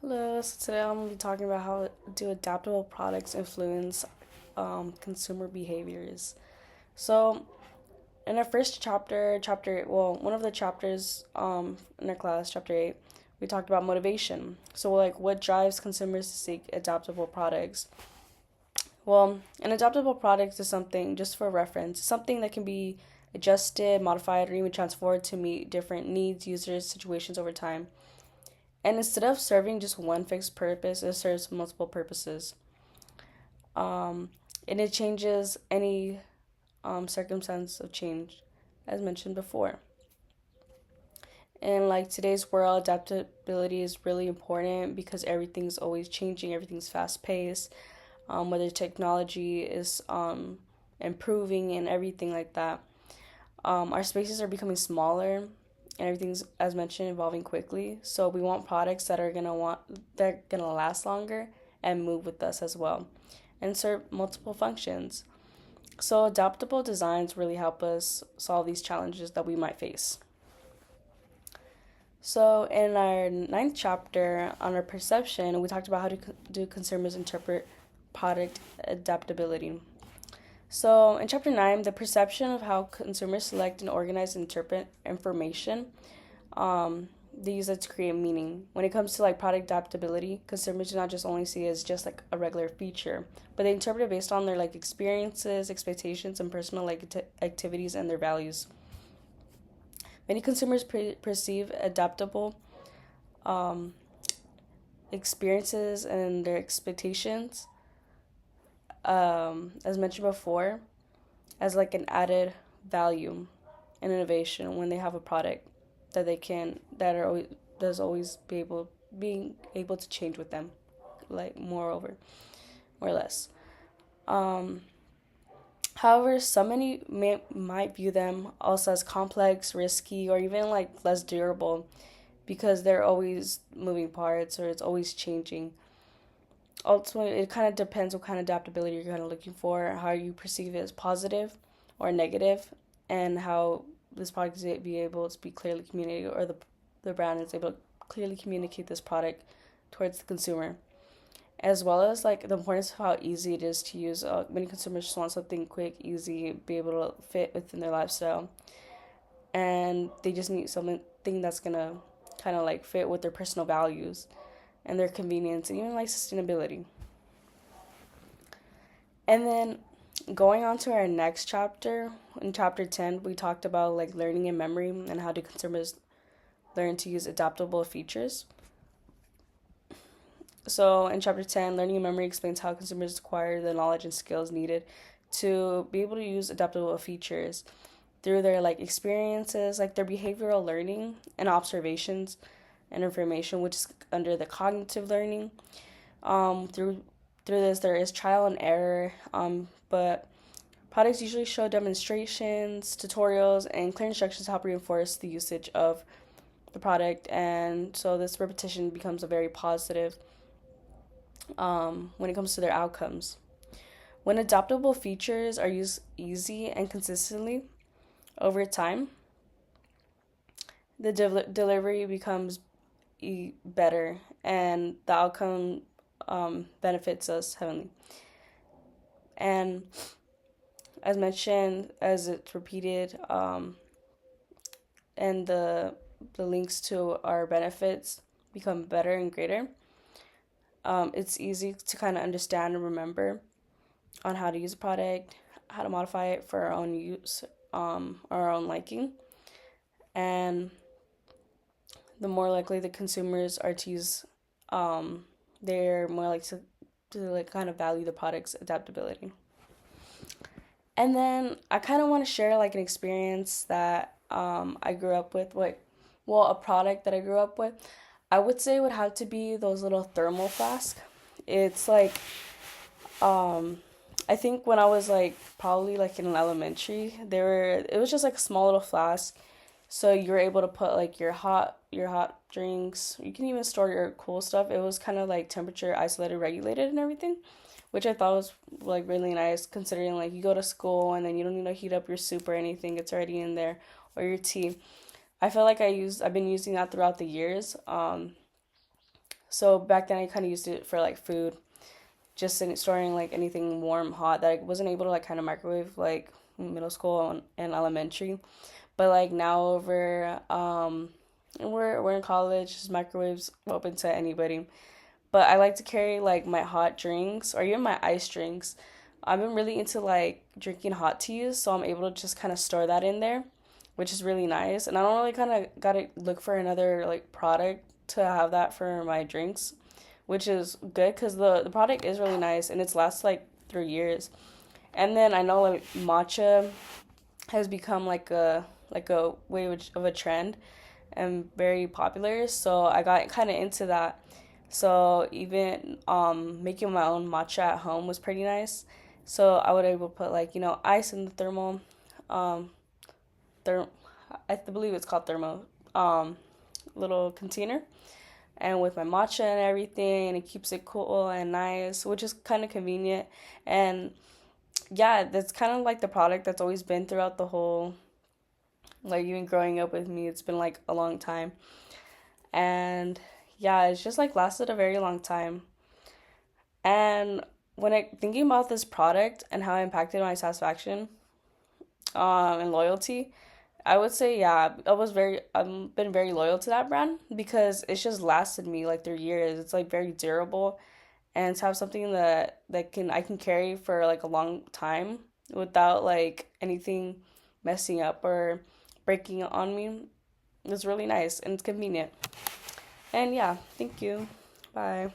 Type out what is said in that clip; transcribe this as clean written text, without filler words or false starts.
Hello, so today I'm going to be talking about how do adaptable products influence consumer behaviors. So, in our first one of the chapters in our class, chapter 8, we talked about motivation. So, like, what drives consumers to seek adaptable products? Well, an adaptable product is something, just for reference, something that can be adjusted, modified, or even transformed to meet different needs, users, situations over time. And instead of serving just one fixed purpose, it serves multiple purposes. Um, and it changes any circumstance of change, as mentioned before. In like today's world, adaptability is really important because everything's always changing, everything's fast paced. Whether technology is improving and everything like that. Our spaces are becoming smaller, and everything's, as mentioned, evolving quickly. So we want products that are gonna last longer and move with us as well, and serve multiple functions. So adaptable designs really help us solve these challenges that we might face. So in our ninth chapter on our perception, we talked about how do consumers interpret product adaptability. So, in chapter 9, the perception of how consumers select and organize and interpret information, they use it to create meaning. When it comes to like product adaptability, consumers do not just only see it as just like a regular feature, but they interpret it based on their like experiences, expectations, and personal like activities and their values. Many consumers perceive adaptable um, experiences and their expectations, as mentioned before, as like an added value and innovation when they have a product that are always does always being able to change with them, like moreover or less. Um, However, might view them also as complex, risky, or even like less durable because they're always moving parts or it's always changing. Ultimately, it kind of depends what kind of adaptability you're kind of looking for, how you perceive it as positive or negative, and how this product is be able to be clearly communicated, or the brand is able to clearly communicate this product towards the consumer, as well as like the importance of how easy it is to use. Many consumers just want something quick, easy, be able to fit within their lifestyle, and they just need something that's gonna kind of like fit with their personal values and their convenience and even like sustainability. And then going on to our next chapter, in chapter 10, we talked about like learning and memory and how do consumers learn to use adaptable features. So in chapter 10, learning and memory explains how consumers acquire the knowledge and skills needed to be able to use adaptable features through their like experiences, like their behavioral learning and observations and information, which is under the cognitive learning. Through this, there is trial and error, but products usually show demonstrations, tutorials, and clear instructions to help reinforce the usage of the product, and so this repetition becomes a very positive when it comes to their outcomes. When adaptable features are used easy and consistently over time, the delivery becomes better, and the outcome benefits us heavily. And as mentioned, as it's repeated, and the links to our benefits become better and greater. It's easy to kind of understand and remember on how to use a product, how to modify it for our own use, our own liking, and the more likely the consumers are to use, they're more likely to like kind of value the product's adaptability. And then I kind of want to share like an experience that I grew up with. A product that I grew up with. I would say it would have to be those little thermal flasks. It's like, um, I think when I was like probably like in elementary, it was just like a small little flask. So you were able to put like your hot drinks. You can even store your cool stuff. It was kind of like temperature isolated, regulated, and everything, which I thought was like really nice considering like you go to school and then you don't need to heat up your soup or anything. It's already in there, or your tea. I feel like I've been using that throughout the years. So back then I kind of used it for like food, just storing like anything warm, hot that I wasn't able to like kind of microwave like middle school and elementary. But like now over and we're in college, just microwaves open to anybody. But I like to carry like my hot drinks or even my ice drinks. I've been really into like drinking hot teas, so I'm able to just kind of store that in there, which is really nice. And I don't really kind of got to look for another like product to have that for my drinks, which is good because the product is really nice and it's lasts like 3 years. And then I know like matcha has become like a way of a trend and very popular. So I got kind of into that. So even making my own matcha at home was pretty nice. So I would able to put like ice in the thermal, um, therm I believe it's called thermo, um, little container, and with my matcha and everything, and it keeps it cool and nice, which is kind of convenient. And yeah, that's kind of like the product that's always been throughout the whole, like even growing up with me. It's been like a long time, and yeah, it's just like lasted a very long time. And when I thinking about this product and how it impacted my satisfaction, and loyalty, I would say yeah, I've been very loyal to that brand because it's just lasted me like 3 years. It's like very durable, and to have something that can I can carry for like a long time without like anything messing up or breaking on me is really nice and it's convenient. And yeah, thank you. Bye.